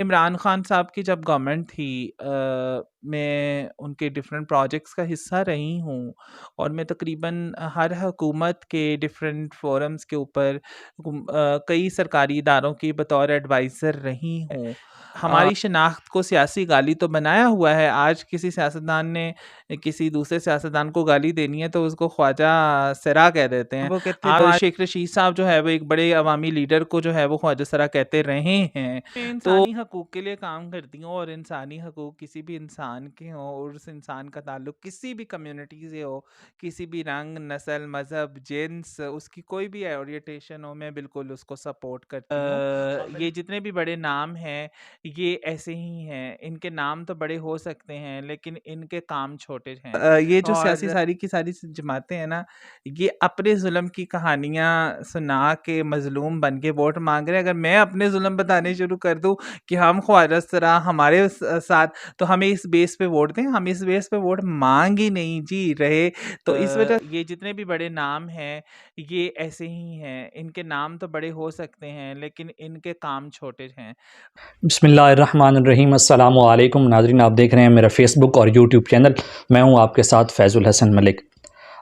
इमरान खान साहब की जब गवर्नमेंट थी मैं उनके डिफरेंट प्रोजेक्ट्स का हिस्सा रही हूँ और मैं तकरीबन हर हुकूमत के डिफरेंट फोरम्स के ऊपर कई सरकारी इदारों की बतौर एडवाइज़र रही हूँ। हमारी शनाख्त को सियासी गाली तो बनाया हुआ है। आज किसी सियासतदान ने किसी दूसरे सियासतदान को गाली देनी है तो उसको ख्वाजा सरा कह देते हैं। वो कहते हैं शेख रशीद साहब जो है वो एक बड़े अवामी लीडर को जो है वो ख्वाजा सरा कहते रहे हैं। मैं इंसानी हकूक़ के लिए काम करती हूँ और इंसानी हकूक़ किसी भी इंसान के हों और उस इंसान का ताल्लुक किसी भी कम्युनिटी से हो, किसी भी रंग, नस्ल, मज़हब, जिन्स, उसकी कोई भी ओरिएंटेशन हो, मैं बिल्कुल उसको सपोर्ट करती हूँ। ये जितने भी बड़े नाम हैं ये ऐसे ही हैं। इनके नाम तो बड़े हो सकते हैं लेकिन इनके काम छोटे हैं। ये जो सियासी सारी की सारी जमातें हैं ना, ये अपने जुल्म की कहानियाँ सुना के मजलूम बन के वोट मांग रहे हैं। अगर मैं अपने जुल्म बताने शुरू कर दूं कि हम ख्वाजा सरा हमारे साथ, तो हमें इस बेस पे वोट दें। हम इस बेस पे वोट मांग ही नहीं जी रहे। तो इस वजह ये जितने भी बड़े नाम हैं ये ऐसे ही हैं। इनके नाम तो बड़े हो सकते हैं लेकिन इनके काम छोटे हैं। बिस्मिल्लाहिर्रहमानिर्रहीम। अस्सलामु अलैकुम नाज़रीन, आप देख रहे हैं मेरा फ़ेसबुक और यूट्यूब चैनल। मैं हूं आपके साथ फैज़ुल हसन मलिक।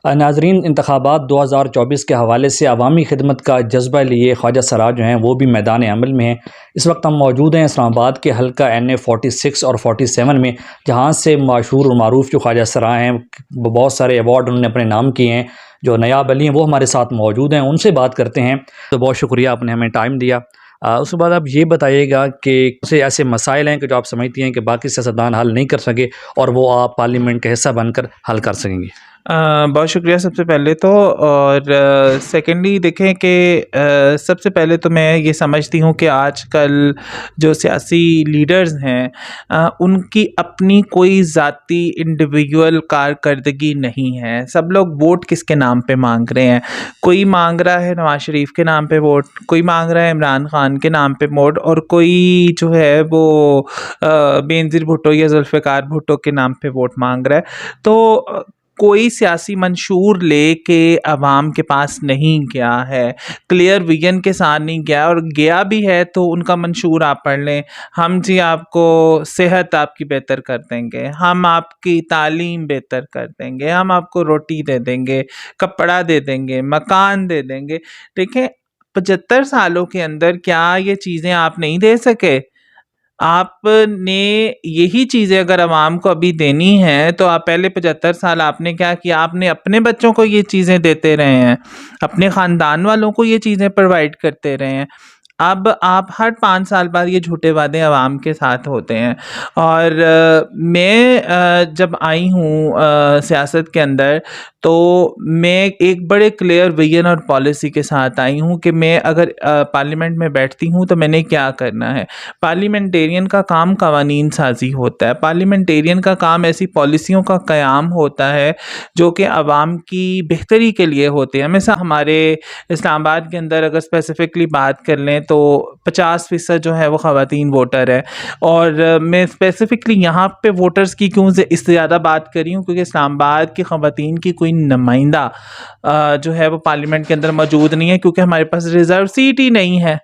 नाज़रीन, इंतखाबात 2024 के हवाले से अवामी खिदमत का जज्बा लिए ख्वाजा सरा जो हैं वो भी मैदान अमल में हैं। इस वक्त हम मौजूद हैं इस्लामाबाद के हल्का NA 46 और 47 में, जहाँ से मशहूर और मारूफ़ जो ख्वाजा सरा हैं, बहुत सारे अवार्ड उन्होंने अपने नाम किए हैं। जो नयाब अली हैं वो हमारे साथ मौजूद हैं, उनसे बात करते हैं। तो बहुत शुक्रिया, आपने हमें टाइम दिया। उसके बाद आप ये बताइएगा कि ऐसे ऐसे मसाइल हैं कि जो आप समझती हैं कि बाकी सियासतदान हल नहीं कर सके और वो आप पार्लियामेंट का हिस्सा बनकर हल कर सकेंगे। बहुत शुक्रिया सबसे पहले तो। और सेकेंडली देखें कि सबसे पहले तो मैं ये समझती हूँ कि आजकल जो सियासी लीडर्स हैं उनकी अपनी कोई ज़ाती इंडिविजुअल कारकर्दगी नहीं है। सब लोग वोट किसके नाम पे मांग रहे हैं? कोई मांग रहा है नवाज शरीफ के नाम पे वोट, कोई मांग रहा है इमरान खान के नाम पे वोट, और कोई जो है वो बेनज़ीर भुट्टो या जुल्फ़िकार भुट्टो के नाम पे वोट मांग रहा है। तो कोई सियासी मंशूर लेके अवाम के पास नहीं गया है, क्लियर विजन के साथ नहीं गया, और गया भी है तो उनका मंशूर आप पढ़ लें। हम जी आपको सेहत आपकी बेहतर कर देंगे, हम आपकी तालीम बेहतर कर देंगे, हम आपको रोटी दे देंगे, कपड़ा दे देंगे, मकान दे देंगे। देखें 75 सालों के अंदर क्या ये चीज़ें आप नहीं दे सके? आपने यही चीज़ें अगर अवाम को अभी देनी है तो आप पहले 75 साल आपने क्या किया? आपने अपने बच्चों को ये चीज़ें देते रहे हैं, अपने ख़ानदान वालों को ये चीज़ें प्रोवाइड करते रहे हैं। अब आप हर 5 साल बाद ये झूठे वादे अवाम के साथ होते हैं। और मैं जब आई हूँ सियासत के अंदर, तो मैं एक बड़े क्लियर विजन और पॉलिसी के साथ आई हूँ कि मैं अगर पार्लियामेंट में बैठती हूँ तो मैंने क्या करना है। पार्लियामेंटेरियन का काम कवानीन साजी होता है। पार्लियामेंटेरियन का काम ऐसी पॉलिसियों का क़याम होता है जो कि अवाम की बेहतरी के लिए होते हैं। हमेशा हमारे इस्लामाबाद के अंदर अगर स्पेसिफिकली बात कर लें तो 50% जो है वो ख़वातीन वोटर है। और मैं स्पेसिफिकली यहाँ पे वोटर्स की क्यों इससे ज़्यादा बात कर रही हूँ क्योंकि इस्लामाबाद की ख़वातीन की कोई नुमाइंदा जो है वो पार्लियामेंट के अंदर मौजूद नहीं है क्योंकि हमारे पास रिज़र्व सीट ही नहीं है।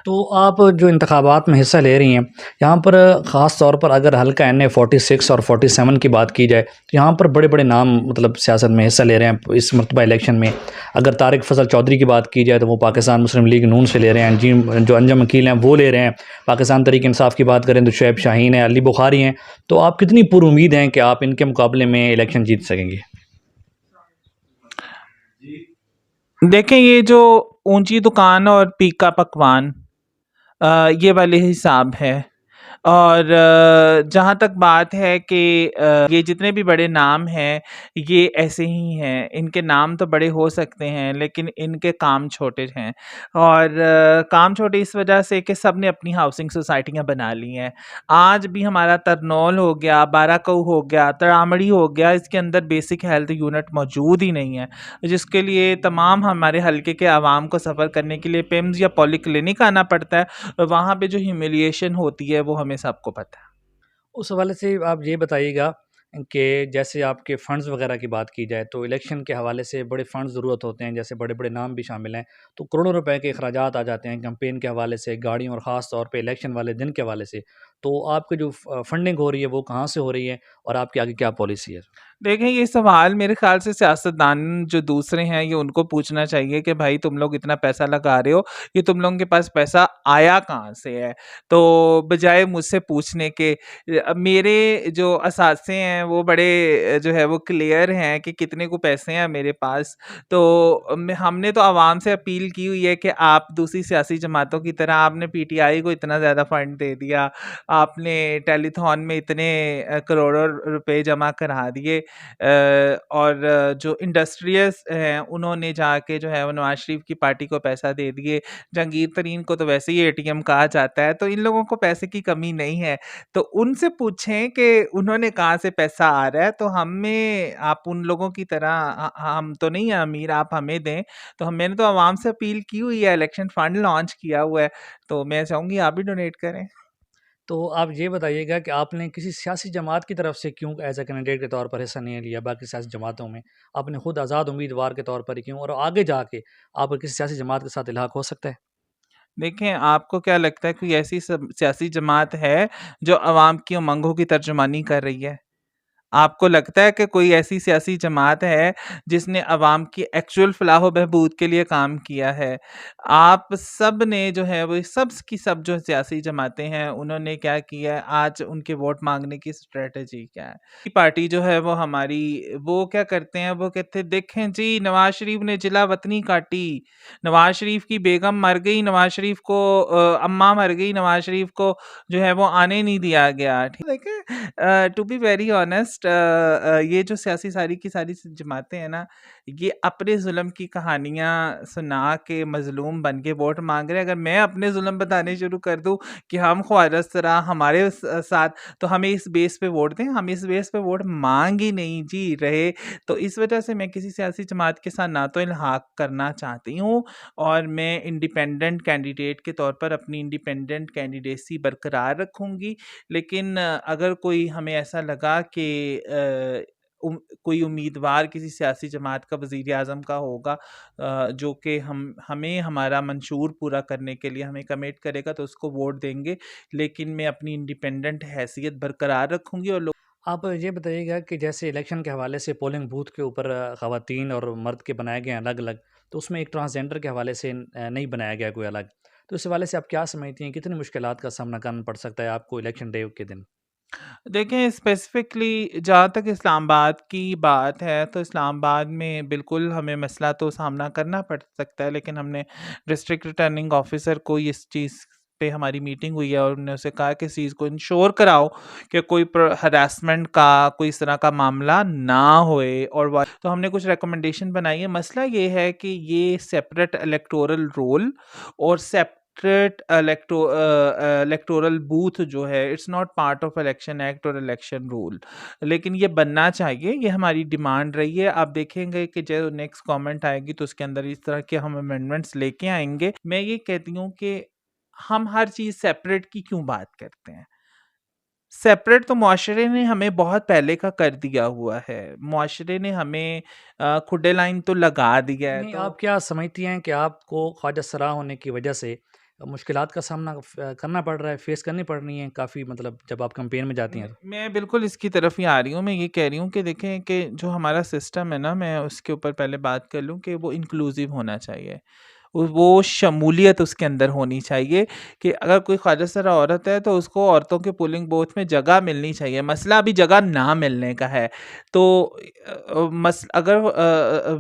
तो आप जो इंतखाबात में हिस्सा ले रही हैं, यहाँ पर ख़ास तौर पर अगर हल्का NA 46 और 47 की बात की जाए तो यहाँ पर बड़े बड़े नाम मतलब सियासत में हिस्सा ले रहे हैं इस मरतबा इलेक्शन में। अगर तारिक फजल चौधरी की बात की जाए तो वो पाकिस्तान मुस्लिम लीग नून से ले रहे हैं, जो अंजम वकील हैं वो ले रहे हैं। पाकिस्तान तहरीक इंसाफ की बात करें तो शुएब शाहीन है, अली बुखारी हैं। तो आप कितनी पुरुमीद हैं कि आप इनके मुकाबले में इलेक्शन जीत सकेंगे? देखें, ये जो ऊंची दुकान और पीका पकवान ये वाले हिसाब है। और जहाँ तक बात है कि ये जितने भी बड़े नाम हैं ये ऐसे ही हैं। इनके नाम तो बड़े हो सकते हैं लेकिन इनके काम छोटे हैं। और काम छोटे इस वजह से कि सब ने अपनी हाउसिंग सोसाइटियाँ बना ली हैं। आज भी हमारा तरनौल हो गया, बाराकऊ हो गया, तरामड़ी हो गया, इसके अंदर बेसिक हेल्थ यूनिट मौजूद ही नहीं है, जिसके लिए तमाम हमारे हल्के के आवाम को सफ़र करने के लिए पिम्स या पॉलीक्लिनिक आना पड़ता है। वहाँ पे जो ह्यूमिलिएशन होती है वो हमें सबको पता है। उस हवाले से आप ये बताइएगा कि जैसे आपके फ़ंड्स वगैरह की बात की जाए तो इलेक्शन के हवाले से बड़े फ़ंड्स ज़रूरत होते हैं, जैसे बड़े-बड़े नाम भी शामिल हैं, तो करोड़ों रुपए के अखराजात आ जाते हैं कैंपेन के हवाले से, गाड़ियों और ख़ास तौर पे इलेक्शन वाले दिन के हवाले से। तो आपकी जो फंडिंग हो रही है वो कहाँ से हो रही है और आपकी आगे क्या पॉलिसी है? देखें, ये सवाल मेरे ख़्याल से सियासतदान जो दूसरे हैं, ये उनको पूछना चाहिए कि भाई तुम लोग इतना पैसा लगा रहे हो, ये तुम लोगों के पास पैसा आया कहाँ से है? तो बजाय मुझसे पूछने के मेरे जो असासे हैं वो बड़े जो है वो क्लियर हैं कि कितने को पैसे हैं मेरे पास। तो हमने तो आवाम से अपील की हुई है कि आप दूसरी सियासी जमातों की तरह आपने पीटीआई को इतना ज़्यादा फंड दे दिया, आपने टेलीथॉन में इतने करोड़ों रुपए जमा करा दिए, और जो इंडस्ट्रियल्स हैं उन्होंने जाके जो है वो नवाज शरीफ की पार्टी को पैसा दे दिए। जहांगीर तरीन को तो वैसे ही एटीएम कहा जाता है, तो इन लोगों को पैसे की कमी नहीं है। तो उनसे पूछें कि उन्होंने कहाँ से पैसा आ रहा है, तो हमें आप उन लोगों की तरह हम तो नहीं है अमीर, आप हमें दें। तो मैंने तो आवाम से अपील की हुई है, इलेक्शन फंड लॉन्च किया हुआ है, तो मैं चाहूँगी आप भी डोनेट करें। तो आप ये बताइएगा कि आपने किसी सियासी जमात की तरफ से क्यों एज़ अ कैंडिडेट के तौर पर हिस्सा नहीं लिया बाकी सियासी जमातों में? आपने खुद आज़ाद उम्मीदवार के तौर पर ही क्यों? और आगे जाके आपका किसी सियासी जमात के साथ इल्हाक हो सकता है? देखें, आपको क्या लगता है कोई ऐसी सियासी जमात है जो अवाम की उमंगों की तर्जुमानी कर रही है? आपको लगता है कि कोई ऐसी सियासी जमात है जिसने अवाम की एक्चुअल फलाह व बहबूद के लिए काम किया है? आप सब ने जो है वो सब की सब जो सियासी जमातें हैं उन्होंने क्या किया है, आज उनके वोट मांगने की स्ट्रेटजी क्या है? की पार्टी जो है वो हमारी, वो क्या करते हैं, वो कहते हैं देखें जी नवाज शरीफ ने जिला वतनी काटी, नवाज शरीफ की बेगम मर गई, नवाज शरीफ को अम्मा मर गई, नवाज शरीफ को जो है वो आने नहीं दिया गया। ठीक है, टू बी वेरी ऑनेस्ट, ये जो सियासी सारी की सारी जमातें हैं ना, ये अपने जुल्म की कहानियां सुना के मजलूम बन के वोट मांग रहे हैं। अगर मैं अपने जुल्म बताने शुरू कर दूं कि हम ख्वाजा सरा हमारे साथ, तो हमें इस बेस पे वोट दें, हम इस बेस पे वोट मांग ही नहीं जी रहे। तो इस वजह से मैं किसी सियासी जमात के साथ ना तो इल्हाक करना चाहती हूँ, और मैं इंडिपेंडेंट कैंडिडेट के तौर पर अपनी इंडिपेंडेंट कैंडिडेसी बरकरार रखूंगी। लेकिन अगर कोई हमें ऐसा लगा कि कोई उम्मीदवार किसी सियासी जमात का वज़ीर आज़म का होगा, जो कि हमें हमारा मंशूर पूरा करने के लिए हमें कमिट करेगा, तो उसको वोट देंगे। लेकिन मैं अपनी इंडिपेंडेंट हैसियत बरकरार रखूंगी और आप ये बताइएगा कि जैसे इलेक्शन के हवाले से पोलिंग बूथ के ऊपर ख़वातीन और मर्द के बनाए गए हैं अलग-अलग, तो उसमें एक ट्रांसजेंडर के हवाले से नहीं बनाया गया कोई अलग। तो इस हवाले से आप क्या समझती हैं, कितनी मुश्किलात का सामना करना पड़ सकता है आपको इलेक्शन डे के दिन? देखें, स्पेसिफ़िकली जहाँ तक इस्लामाबाद की बात है, तो इस्लामाबाद में बिल्कुल हमें मसला तो सामना करना पड़ सकता है, लेकिन हमने डिस्ट्रिक्ट रिटर्निंग ऑफ़िसर को इस चीज़ पे हमारी मीटिंग हुई है और उन्होंने उसे कहा कि इस चीज़ को इंश्योर कराओ कि कोई हरासमेंट का, कोई इस तरह का मामला ना होए। और तो हमने कुछ रिकमेंडेशन बनाई है। मसला ये है कि ये सेपरेट इलेक्टोरल रोल और सेपरेट इलेक्टोरल बूथ जो है, it's not part of election act और इलेक्शन रूल, लेकिन ये बनना चाहिए, ये हमारी डिमांड रही है। आप देखेंगे कि जो नेक्स्ट गवर्नमेंट आएगी तो उसके अंदर इस तरह के हम अमेंडमेंट्स लेके आएंगे। मैं ये कहती हूँ कि हम हर चीज़ सेपरेट की क्यों बात करते हैं? सेपरेट तो मुआशरे ने हमें बहुत पहले का कर दिया हुआ है। मुआशरे ने हमें खुडे लाइन तो लगा दिया है। नहीं, तो आप क्या समझती हैं कि आपको ख्वाजा सरा होने की वजह से मुश्किलात का सामना करना पड़ रहा है, फेस करनी पड़ रही हैं काफ़ी, मतलब जब आप कैंपेन में जाती हैं तो? मैं बिल्कुल इसकी तरफ ही आ रही हूँ। मैं ये कह रही हूँ कि देखें कि जो हमारा सिस्टम है ना, मैं उसके ऊपर पहले बात कर लूँ कि वो इंक्लूसिव होना चाहिए। वो शमूलियत उसके अंदर होनी चाहिए कि अगर कोई ख्वाजा-सरा औरत है तो उसको औरतों के पोलिंग बूथ में जगह मिलनी चाहिए। मसला अभी जगह ना मिलने का है। तो अगर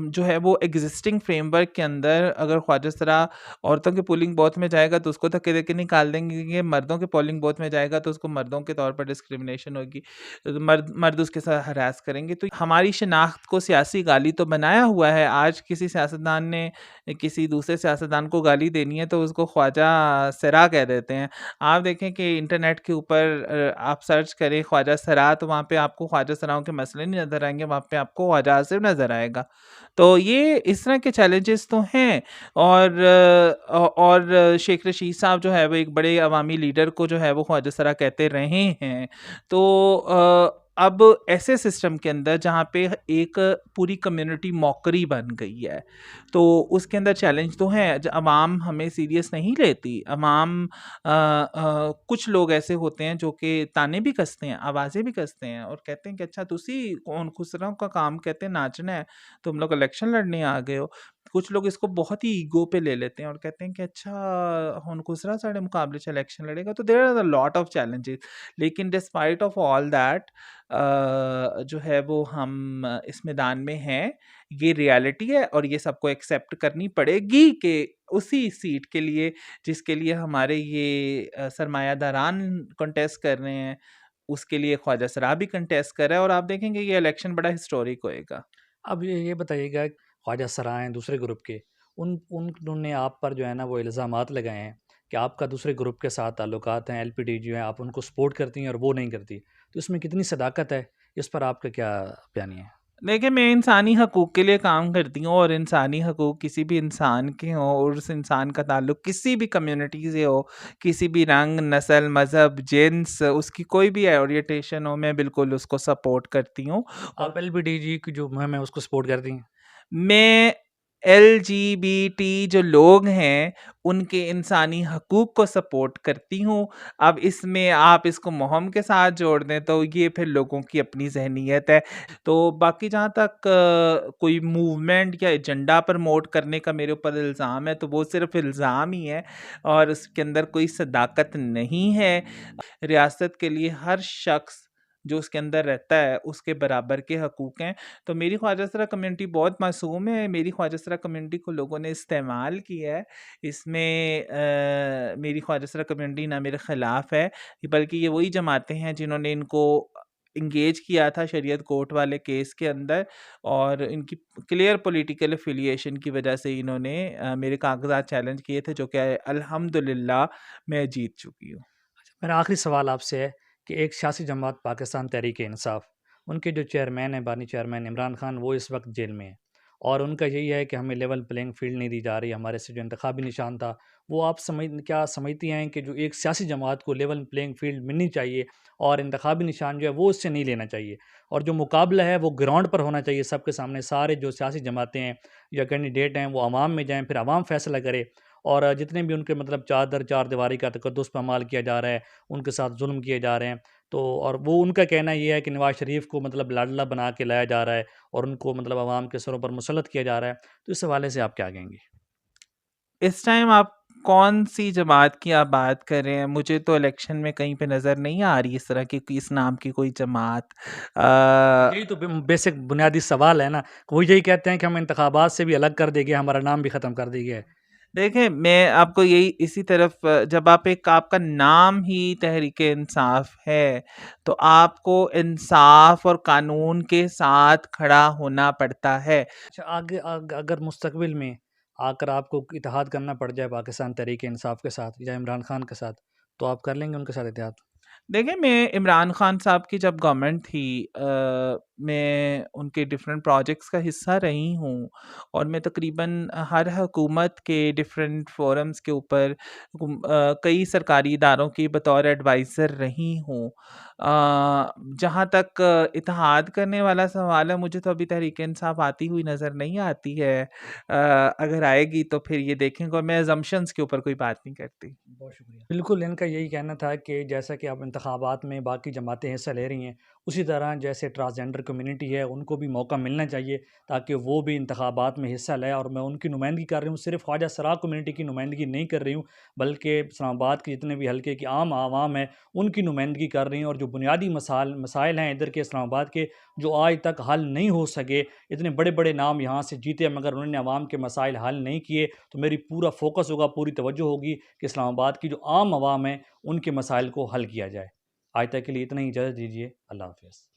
जो है वो एग्जिस्टिंग फ्रेमवर्क के अंदर अगर ख्वाजा-सरा औरतों के पोलिंग बूथ में जाएगा तो उसको धक्के देके निकाल देंगे, कि मर्दों के पोलिंग बूथ में जाएगा तो उसको मर्दों के तौर पर डिस्क्रिमिनेशन होगी। मर्द मर्द उसके साथ हरास करेंगे। तो हमारी शनाख्त को सियासी गाली तो बनाया हुआ है। आज किसी सियासतदान ने किसी दूसरे सियासतदान को गाली देनी है तो उसको ख्वाजा सरा कह देते हैं। आप देखें कि इंटरनेट के ऊपर आप सर्च करें ख्वाजा सरा, तो वहाँ पे आपको ख्वाजा सराओं के मसले नहीं नज़र आएँगे, वहाँ पे आपको ख्वाजा आसिफ नज़र आएगा। तो ये इस तरह के चैलेंजेस तो हैं। और शेख रशीद साहब जो है वो एक बड़े अवामी लीडर को जो है वो ख्वाजा सरा कहते रहे हैं। तो अब ऐसे सिस्टम के अंदर जहाँ पे एक पूरी कम्युनिटी मॉकरी बन गई है, तो उसके अंदर चैलेंज तो है। अवाम हमें सीरियस नहीं लेती। अवाम कुछ लोग ऐसे होते हैं जो कि ताने भी कसते हैं, आवाज़ें भी कसते हैं और कहते हैं कि अच्छा तुसी कौन खुसरों का काम कहते हैं नाचना है, तुम लोग इलेक्शन लड़ने आ गए हो। कुछ लोग इसको बहुत ही ईगो पे ले लेते हैं और कहते हैं कि अच्छा हुन खुसरा साढ़े मुकाबले च इलेक्शन लड़ेगा। तो there are a lot of challenges, लेकिन डिस्पाइट ऑफ ऑल दैट जो है वो हम इस मैदान में हैं। ये रियलिटी है और ये सबको एक्सेप्ट करनी पड़ेगी कि उसी सीट के लिए जिसके लिए हमारे ये सरमायादारान कंटेस्ट कर रहे हैं, उसके लिए ख्वाजा सरा भी कंटेस्ट कर रहा है और आप देखेंगे ये इलेक्शन बड़ा हिस्टोरिक होएगा। अब ये बताइएगा, ख्वाजा सराय दूसरे ग्रुप के, उन्होंने आप पर जो है ना वो इल्ज़ामात लगाए हैं कि आपका दूसरे ग्रुप के साथ ताल्लुकात हैं, एलपीटीई जो है आप उनको सपोर्ट करती हैं और वो नहीं करती। तो इसमें कितनी सदाकत है? इस पर आपका क्या बयान है? देखिए, मैं इंसानी हकूक़ के लिए काम करती हूँ और इंसानी हकूक़ किसी भी इंसान के हों और उस इंसान का ताल्लुक किसी भी कम्युनिटी से हो, किसी भी रंग, नस्ल, मज़हब, जिन्स, उसकी कोई भी ओरिएंटेशन हो, मैं बिल्कुल उसको सपोर्ट करती हूँ। और आप एलपीटीई की जो मुहिम है उसको सपोर्ट करती हैं? मैं एलजीबीटी जो लोग हैं, उनके इंसानी हकूक़ को सपोर्ट करती हूँ। अब इसमें आप इसको मुहिम के साथ जोड़ दें तो ये फिर लोगों की अपनी ज़हनियत है। तो बाकी जहाँ तक कोई मूवमेंट या एजेंडा प्रमोट करने का मेरे ऊपर इल्ज़ाम है, तो वो सिर्फ़ इल्ज़ाम ही है और उसके अंदर कोई सदाकत नहीं है। रियासत के लिए हर शख्स जो उसके अंदर रहता है उसके बराबर के हकूक़ हैं। तो मेरी ख्वाजा सरा कम्युनिटी बहुत मासूम है। मेरी ख्वाजा सरा कम्युनिटी को लोगों ने इस्तेमाल किया है। इसमें मेरी ख्वाजा सरा कम्युनिटी ना मेरे ख़िलाफ़ है, बल्कि ये वही जमातें हैं जिन्होंने इनको एंगेज किया था शरीयत कोर्ट वाले केस के अंदर और इनकी क्लियर पॉलिटिकल एफ़िलिएशन की वजह से इन्होंने मेरे कागज़ात चैलेंज किए थे, जो कि अल्हम्दुलिल्लाह मैं जीत चुकी हूँ। मेरा आखिरी सवाल आपसे है कि एक सियासी जमात पाकिस्तान तहरीक-ए-इंसाफ, उनके जो चेयरमैन हैं, बानी चेयरमैन इमरान खान, वो इस वक्त जेल में हैं और उनका यही है कि हमें लेवल प्लेइंग फील्ड नहीं दी जा रही। हमारे से जो इंतखाबी निशान था, वो आप क्या समझती हैं कि जो एक सियासी जमात को लेवल प्लेइंग फील्ड मिलनी चाहिए और इंतखाबी निशान जो है वो उससे नहीं लेना चाहिए और जो मुकाबला है वो ग्राउंड पर होना चाहिए सबके सामने, सारे जो सियासी जमातें हैं या कैंडिडेट हैं वो अवाम में जाएँ, फिर अवाम फैसला करे और जितने भी उनके मतलब चादर चारदीवारी का तकद्दुस पामाल किया जा रहा है, उनके साथ जुल्म किए जा रहे हैं। तो और वो उनका कहना ये है कि नवाज़ शरीफ को मतलब लाडला बना के लाया जा रहा है और उनको मतलब अवाम के सरों पर मुसल्लत किया जा रहा है। तो इस हवाले से आप क्या कहेंगी? इस टाइम आप कौन-सी जमात की आप बात कर रहे हैं? मुझे तो इलेक्शन में कहीं पे नज़र नहीं आ रही इस तरह की इस नाम की कोई जमात। यही तो बेसिक बुनियादी सवाल है ना। वो यही कहते हैं कि हम इंतखाबात से भी अलग कर देंगे, हमारा नाम भी ख़त्म कर देंगे। देखें, मैं आपको यही इसी तरफ जब आप एक आपका नाम ही तहरीक-ए-इंसाफ है, तो आपको इंसाफ और कानून के साथ खड़ा होना पड़ता है। अच्छा, आगे अगर मुस्तकबिल में आकर आपको इत्तेहाद करना पड़ जाए पाकिस्तान तहरीक-ए-इंसाफ के साथ या इमरान खान के साथ, तो आप कर लेंगे उनके साथ इत्तेहाद? देखिए, मैं इमरान खान साहब की जब गवर्नमेंट थी मैं उनके डिफरेंट प्रोजेक्ट्स का हिस्सा रही हूँ और मैं तकरीबन हर हुकूमत के डिफरेंट फोरम्स के ऊपर कई सरकारी इदारों की बतौर एडवाइज़र रही हूँ। जहाँ तक इत्तेहाद करने वाला सवाल है, मुझे तो अभी तहरीक इंसाफ आती हुई नज़र नहीं आती है। अगर आएगी तो फिर ये देखेंगे और मैं असम्पशन्स के ऊपर कोई बात नहीं करती। बहुत शुक्रिया। बिल्कुल, इनका यही कहना था कि जैसा कि अब इंतखाबात में बाकी जमातें हिस्सा ले रही हैं, उसी तरह जैसे ट्रांसजेंडर कम्युनिटी है, उनको भी मौका मिलना चाहिए ताकि वो भी इंतखाबात में हिस्सा लें और मैं उनकी नुमाइंदगी कर रही हूँ, सिर्फ़ ख्वाजा सरा कम्युनिटी की नुमाइंदगी नहीं कर रही हूँ, बल्कि इस्लामाबाद के जितने भी हल्के की आम आवाम है, उनकी नुमाइंदगी कर रही हूँ और जो बुनियादी मसाइल हैं इधर के इस्लामाबाद के, जो आज तक हल नहीं हो सके, इतने बड़े-बड़े नाम यहाँ से जीते मगर उन्होंने अवाम के मसाइल हल नहीं किए, तो मेरी पूरा फ़ोकस होगा, पूरी तवज्जो होगी कि इस्लामाबाद की जो आम आवाम है, उनके मसाइल को हल किया जाए। आज तक के लिए इतना ही, इजाज़त दीजिए। अल्लाह हाफ़िज़।